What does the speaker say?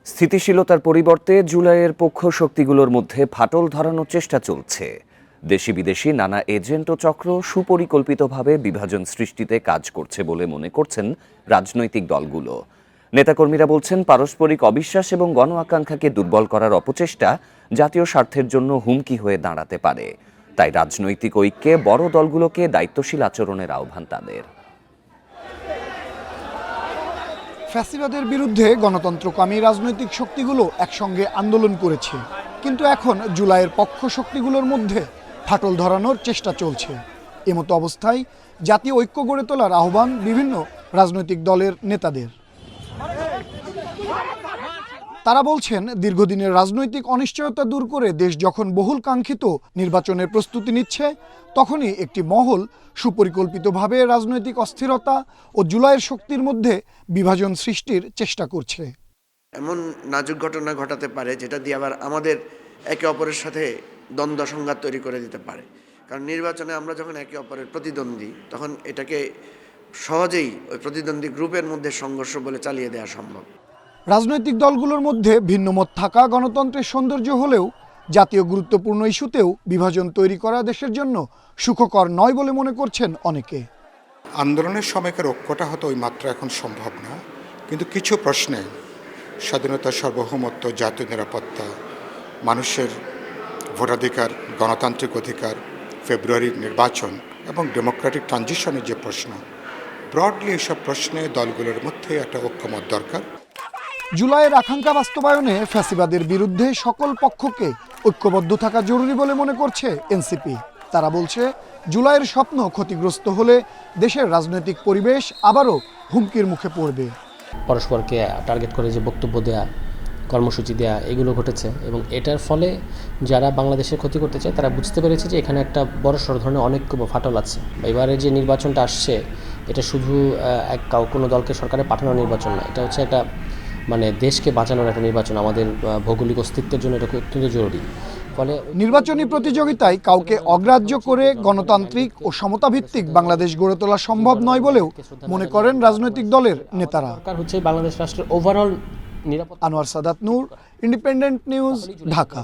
স্থিতিশীলতার পরিবর্তে জুলাইয়ের পক্ষ শক্তিগুলোর মধ্যে ফাটল ধরানোর চেষ্টা চলছে। দেশি বিদেশি নানা এজেন্ট ও চক্র সুপরিকল্পিতভাবে বিভাজন সৃষ্টিতে কাজ করছে বলে মনে করছেন রাজনৈতিক দলগুলো। নেতাকর্মীরা বলছেন, পারস্পরিক অবিশ্বাস এবং গণ আকাঙ্ক্ষাকে দুর্বল করার অপচেষ্টা জাতীয় স্বার্থের জন্য হুমকি হয়ে দাঁড়াতে পারে। তাই রাজনৈতিক ঐক্যে বড় দলগুলোকে দায়িত্বশীল আচরণের আহ্বান তাদের। ফ্যাসিবাদের বিরুদ্ধে গণতন্ত্রকামী রাজনৈতিক শক্তিগুলো একসঙ্গে আন্দোলন করেছে, কিন্তু এখন জুলাইয়ের পক্ষ শক্তিগুলোর মধ্যে ফাটল ধরানোর চেষ্টা চলছে। এমতো অবস্থায় জাতীয় ঐক্য গড়ে তোলার আহ্বান বিভিন্ন রাজনৈতিক দলের নেতাদের। তারা বলছেন, দীর্ঘদিনের রাজনৈতিক অনিশ্চয়তা দূর করে দেশ যখন বহুল কাঙ্ক্ষিত নির্বাচনের প্রস্তুতি নিচ্ছে, তখনই একটি মহল সুপরিকল্পিতভাবে রাজনৈতিক অস্থিরতা ও জুলাইয়ের শক্তির মধ্যে বিভাজন সৃষ্টির চেষ্টা করছে। এমন নাজুক ঘটনা ঘটাতে পারে যেটা দিয়ে আবার আমাদের একে অপরের সাথে দ্বন্দ্ব সংঘাত তৈরি করে দিতে পারে। কারণ নির্বাচনে আমরা যখন একে অপরের প্রতিদ্বন্দ্বী, তখন এটাকে সহজেই ওই প্রতিদ্বন্দ্বী গ্রুপের মধ্যে সংঘর্ষ বলে চালিয়ে দেওয়া সম্ভব। রাজনৈতিক দলগুলোর মধ্যে ভিন্নমত থাকা গণতন্ত্রের সৌন্দর্য হলেও জাতীয় গুরুত্বপূর্ণ ইস্যুতেও বিভাজন তৈরি করা দেশের জন্য সুখকর নয় বলে মনে করছেন অনেকে। আন্দোলনের সময়কার ঐক্যটা হয়তো ওই মাত্রা এখন সম্ভব না, কিন্তু কিছু প্রশ্নে স্বাধীনতা, সার্বভৌমত্ব, জাতীয় নিরাপত্তা, মানুষের ভোটাধিকার, গণতান্ত্রিক অধিকার, ফেব্রুয়ারির নির্বাচন এবং ডেমোক্রেটিক ট্রানজিশনের যে প্রশ্ন, ব্রডলি এসব প্রশ্নে দলগুলোর মধ্যে একটা ঐক্যমত দরকার। জুলাইয়ের আকাঙ্ক্ষা বাস্তবায়নে ফ্যাসিবাদের বিরুদ্ধে সকল পক্ষকে ঐক্যবদ্ধ থাকা জরুরি বলে মনে করছে এনসিপি। তারা বলছে, জুলাইয়ের স্বপ্ন ক্ষতিগ্রস্ত হলে দেশের রাজনৈতিক পরিবেশ আবারও হুমকির মুখে পড়বে। পরস্পরকে টার্গেট করে যে বক্তব্য দেয়া, কর্মসূচি দেয়া, এগুলো ঘটেছে এবং এটার ফলে যারা বাংলাদেশের ক্ষতি করতে চায় তারা বুঝতে পেরেছে যে এখানে একটা বড়সড় ধরনের অনেক ফাটল আছে। এবারে যে নির্বাচনটা আসছে, এটা শুধু কোনো দলকে সরকারে পাঠানোর নির্বাচন না, এটা হচ্ছে একটা দেশকে বাঁচানোর একটা নির্বাচন। আমাদের ভৌগোলিক অস্তিত্বের জন্য এটা অত্যন্ত জরুরি। ফলে নির্বাচনী প্রতিযোগিতায় কাউকে অগ্রাহ্য করে গণতান্ত্রিক ও সমতাভিত্তিক বাংলাদেশ গড়ে তোলা সম্ভব নয় বলেও মনে করেন রাজনৈতিক দলের নেতারা। সরকার হচ্ছে বাংলাদেশ রাষ্ট্রের ওভারঅল নিরাপত্তা। আনোয়ার সাদাত নূর, ইন্ডিপেন্ডেন্ট নিউজ, ঢাকা।